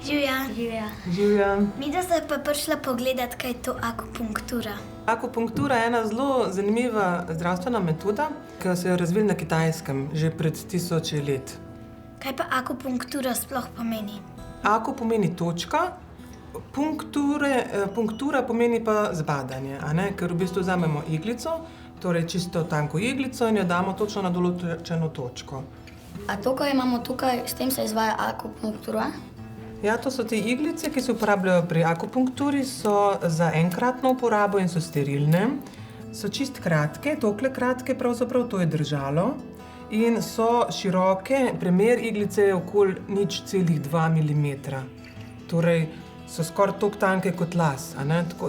Živja. Midva sta pa prišla pogledat, kaj je to akupunktura. Akupunktura je ena zelo zanimiva zdravstvena metoda, ki se je razvila na Kitajskem že pred 1000 let. Kaj pa akupunktura sploh pomeni? Aku pomeni točka, punktura pomeni pa zbadanje, ker v bistvu vzamemo iglico, torej čisto tanko iglico in jo damo točno na določeno točko. A to, kar imamo tukaj, s tem se izvaja akupunktura? Ja, to so te iglice, ki se uporabljajo pri akupunkturi, so za enkratno uporabo in so sterilne. So čist kratke, tokle kratke pravzaprav, to je držalo. In so široke, premer iglice je okoli 0,2 mm. Torej so skoraj toliko tanke kot las,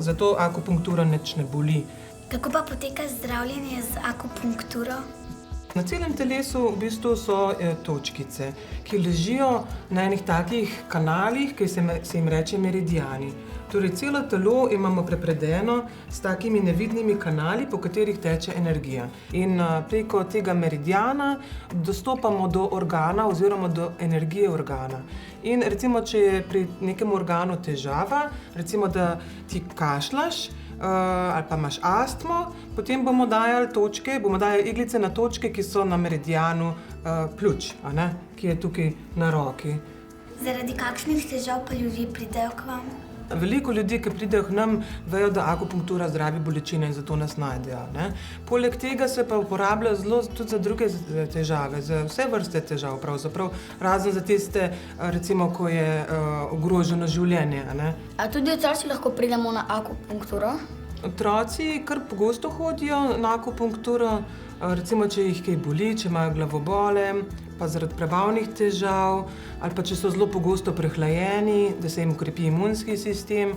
zato akupunktura nič ne boli. Kako pa poteka zdravljenje z akupunkturo? Na celem telesu v bistvu so točkice, ki ležijo na enih takih kanalih, ki se jim reče meridiani. Torej, celo telo imamo prepredeno s takimi nevidnimi kanali, po katerih teče energija. In preko tega meridiana dostopamo do organa oziroma do energije organa. In recimo, če je pri nekem organu težava, recimo, da ti kašljaš, ali pa imaš astmo, potem bomo dajali iglice na točke, ki so na meridianu pljuč, ki je tukaj na roki. Zaradi kakšnih težav pa ljudje pridejo k vam? Veliko ljudi, ki pridejo k nam, vejo, da akupunktura zdravi bolečine in zato nas najdejo. Poleg tega se pa uporablja zelo tudi za druge težave, za vse vrste težav pravzaprav, razen za tiste, recimo, ko je ogroženo življenje. A tudi otroci lahko pridemo na akupunkturo? Otroci kar pogosto hodijo na akupunkturo, recimo, če jih kaj boli, če imajo glavobole, pa zaradi prebavnih težav, ali pa če so zelo pogosto prehlajeni, da se jim ukrepi imunski sistem.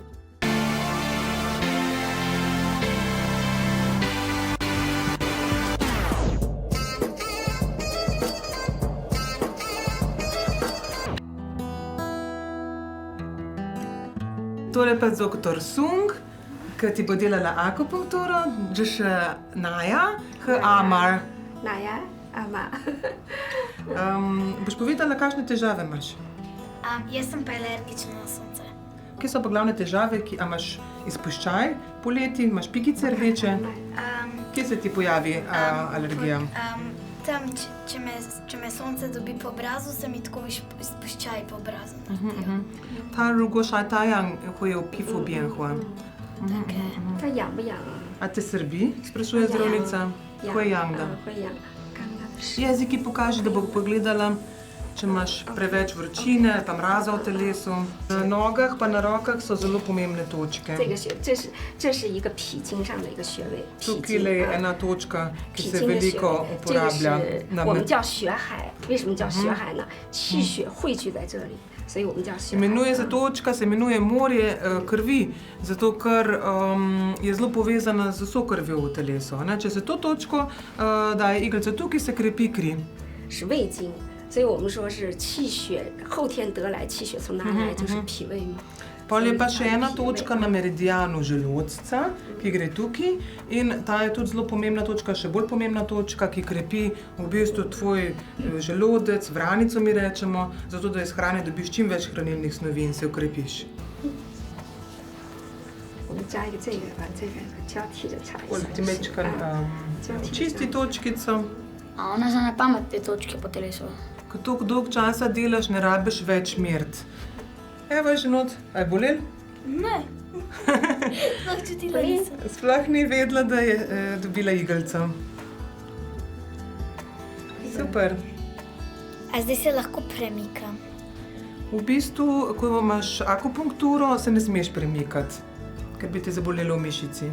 Tole pa dr. Sung, ki ti bo delala akupunkturo, džeš Naja, Amar. Naja, Amar. Boš povedala, kakšne težave imaš? Jaz sem pa alergična na sonce. Kje so pa glavne težave, imaš izpuščaj poleti, imaš pikice rdeče? Kje se ti pojavi alergija? Tam, če me sonce dobi po obrazu, se mi tako izpuščaj po obrazu. 它如果晒太阳会有皮肤变化。它痒不痒啊？ A te srbi? Sprašuje zdravnica. 会痒的。 会痒。刚刚是。 Jeziki pokaži, da bo pogledala, če imaš preveč vročine ali pa mraza v telesu. Na nogah pa na rokah so zelo pomembne točke. 这是一个脾经上的一个穴位。 Tukaj je ena točka, ki 脾 se 经的穴 veliko 位，这个 uporablja. 是我们叫血海。为什么叫血海呢？气血汇聚在这里，所以我们叫血海。 Imenuje se točka, se imenuje morje krvi, zato ker je zelo povezana z vso krvjo v telesu. Če se to točko daje iglico tukaj, se krepi kri. 是胃经，所以我们说是气血后天得来，气血从哪里来？就是脾胃嘛。 Pol je pa še ena točka na meridianu želodca, ki gre tukaj, in ta je tudi zelo pomembna točka, še bolj pomembna točka, ki krepi v bistvu tvoj želodec, vranico mi rečemo, zato da iz hrane dobiš čim več hranilnih snovi in se ukrepiš. 我们加一个这个，把这个交替着擦一 Pol ti 下。 mečkam čisti točkico. A ona za na pamet te točke po telesu? Ko toliko dolg časa delaš, ne rabiš več meriti. Evo, ženot, aj bolel? Ne. Sploh čutila nisem. Sploh ni vedela, da je dobila iglico. Super. A zdaj se lahko premikam? V bistvu, ko imaš akupunkturo, se ne smeš premikati, ker bi te zabolelo v mišici.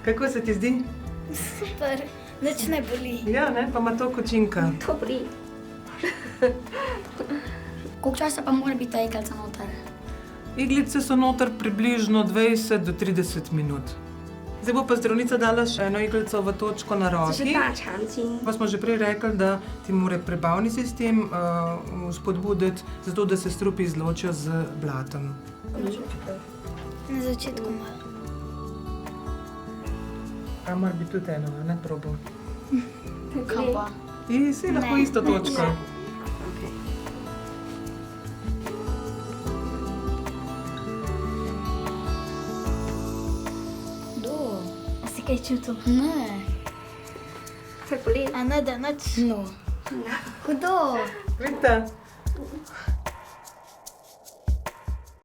Kako se ti zdi? Super. Nič ne boli. Ja, ne, pa ima to kočinka. 脱不利。 Koliko časa pa mora biti ta iglica noter? Iglice so noter približno 20 do 30 minut. Zdaj bo pa zdravnica dala še eno iglico v točko na 这是 roki. 大肠经。 Pa smo že prej rekli, da ti mora prebavni sistem spodbuditi, zato da se strupi izločijo z blatom. Na začetku malo. Amar bi tudi eno, ne probal. Kam pa? In si lahko isto točko. OK。si kaj čutil? Ne, Kaj boli? A ne, da nič. no. Hudo. Vidite?